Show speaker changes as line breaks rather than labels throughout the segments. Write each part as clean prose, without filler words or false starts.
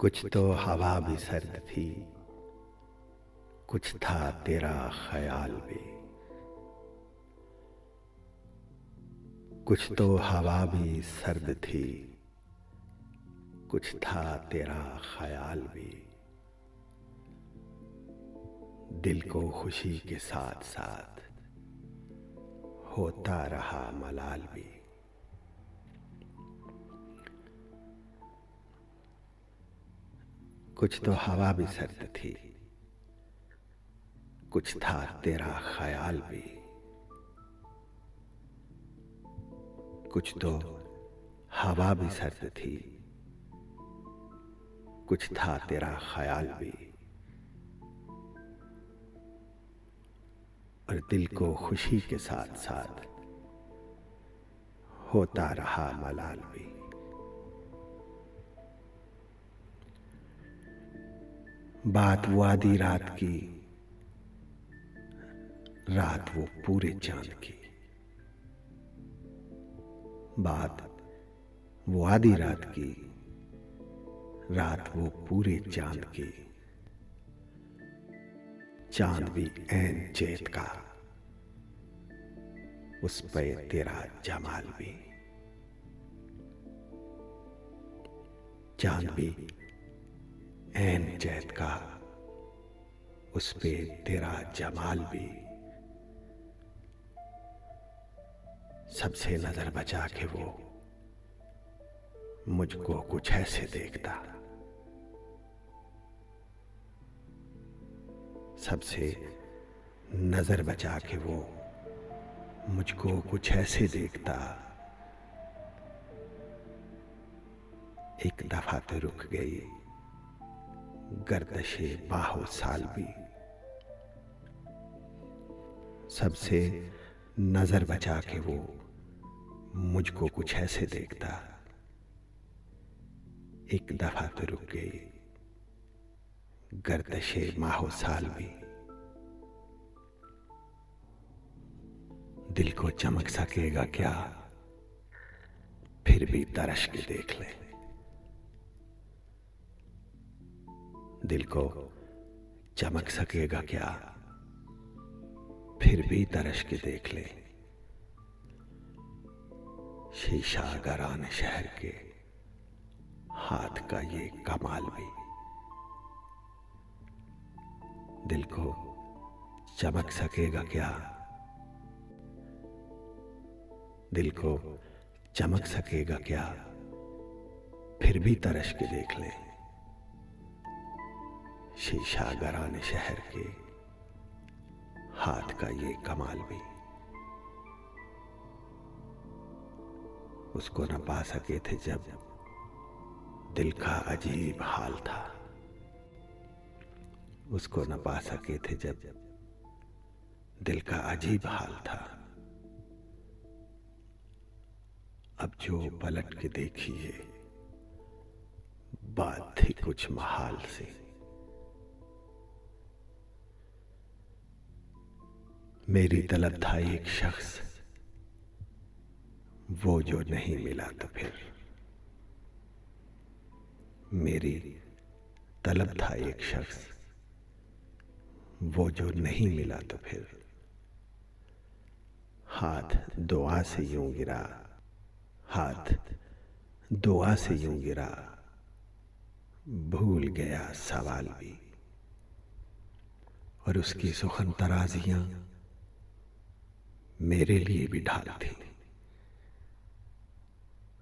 कुछ तो हवा भी सर्द थी, कुछ था तेरा ख्याल भी। कुछ तो हवा भी सर्द थी, कुछ था तेरा ख्याल भी। दिल को खुशी के साथ साथ होता रहा मलाल भी। कुछ तो हवा भी सर्द थी, कुछ था तेरा ख्याल भी। कुछ तो हवा भी सर्द थी, कुछ था तेरा ख्याल भी। और दिल को खुशी के साथ साथ होता रहा मलाल भी। बात वो आधी रात की, रात वो पूरे चांद की। बात वो आधी रात की, रात वो पूरे चांद की। चांद भी ऐन चेत का, उस पे तेरा जमाल भी। चांद भी ऐन चैत का, उस पे तेरा जमाल भी। सबसे नजर बचा के वो मुझको कुछ ऐसे देखता। सबसे नजर बचा के वो मुझको कुछ ऐसे देखता। एक दफा तो रुक गई गर्दशे बाहो साल भी। सबसे नजर बचा के वो मुझको कुछ ऐसे देखता। एक दफा तो रुक गई गर्दशे माहो साल भी। दिल को चमक सकेगा क्या, फिर भी तरश के देख ले। दिल को चमक सकेगा क्या, फिर भी तरश के देख ले। शीशा गरान शहर के हाथ का ये कमाल भी। दिल को चमक सकेगा क्या, दिल को चमक सकेगा क्या, फिर भी तरश के देख ले। शीशा गरान शहर के हाथ का ये कमाल भी। उसको न पा सके थे जब दिल का अजीब हाल था। उसको न पा सके थे जब दिल का अजीब हाल था। अब जो पलट के देखिए बात थी कुछ महाल से। मेरी तलब था एक शख्स, वो जो नहीं मिला तो फिर। मेरी तलब था एक शख्स, वो जो नहीं मिला तो फिर। हाथ दुआ से यूं गिरा, हाथ दुआ से यूं गिरा, भूल गया सवाल भी। और उसकी सुखन तराजियां मेरे लिए भी ढाल थी।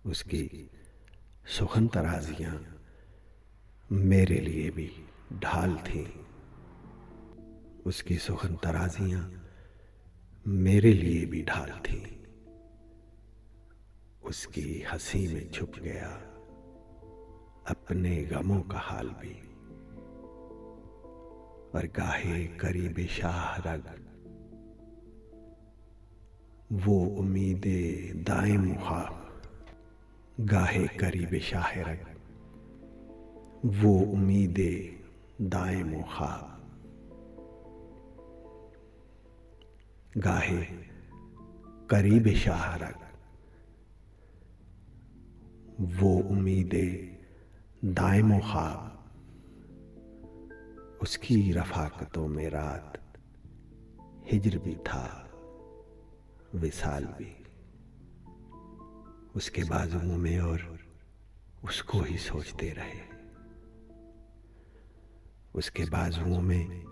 उसकी सुखन तराजियां मेरे लिए भी ढाल थी। उसकी सुखन तराजियां मेरे लिए भी ढाल थी। उसकी हंसी में छुप गया अपने गमों का हाल भी। और गाहे करीब शाह रग, वो उम्मीदे दाएम ख्वाब। गाहे करीब शाह रग, वो उम्मीदे दाएम ख्वाब। गाहे करीब शाह रग, वो उम्मीदे दाएम ख्वाब। उसकी रफाकतों में रात, हिज्र भी था विसाल भी। उसके बाजुओं में और उसको ही सोचते रहे, उसके बाजुओं में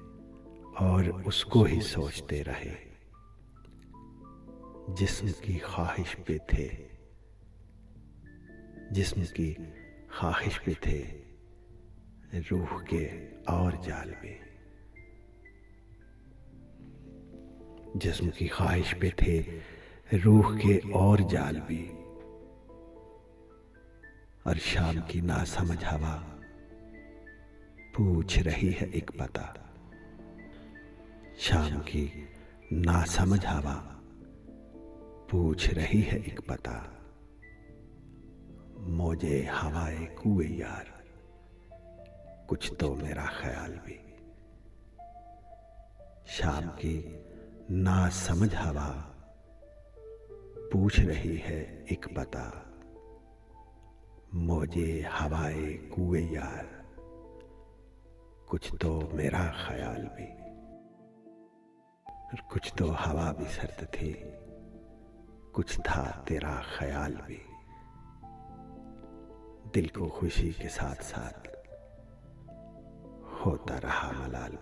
और उसको ही सोचते रहे। जिस्म की ख्वाहिश पे थे, जिस्म की ख्वाहिश पे थे, रूह के और जाल में। जिस्म की ख्वाहिश पे थे, रूह के और जाल भी। और शाम की नासमझ हवा पूछ रही है एक पता। शाम की नासमझ हवा पूछ रही है एक पता। मौजे हवाए कुए यार, कुछ तो मेरा ख्याल भी। शाम की नासमझ हवा पूछ रही है एक पता। मौजे हवाए कुए यार, कुछ तो मेरा ख्याल भी। और कुछ तो हवा भी सर्द थी, कुछ था तेरा ख्याल भी। दिल को खुशी के साथ साथ होता रहा मलाल।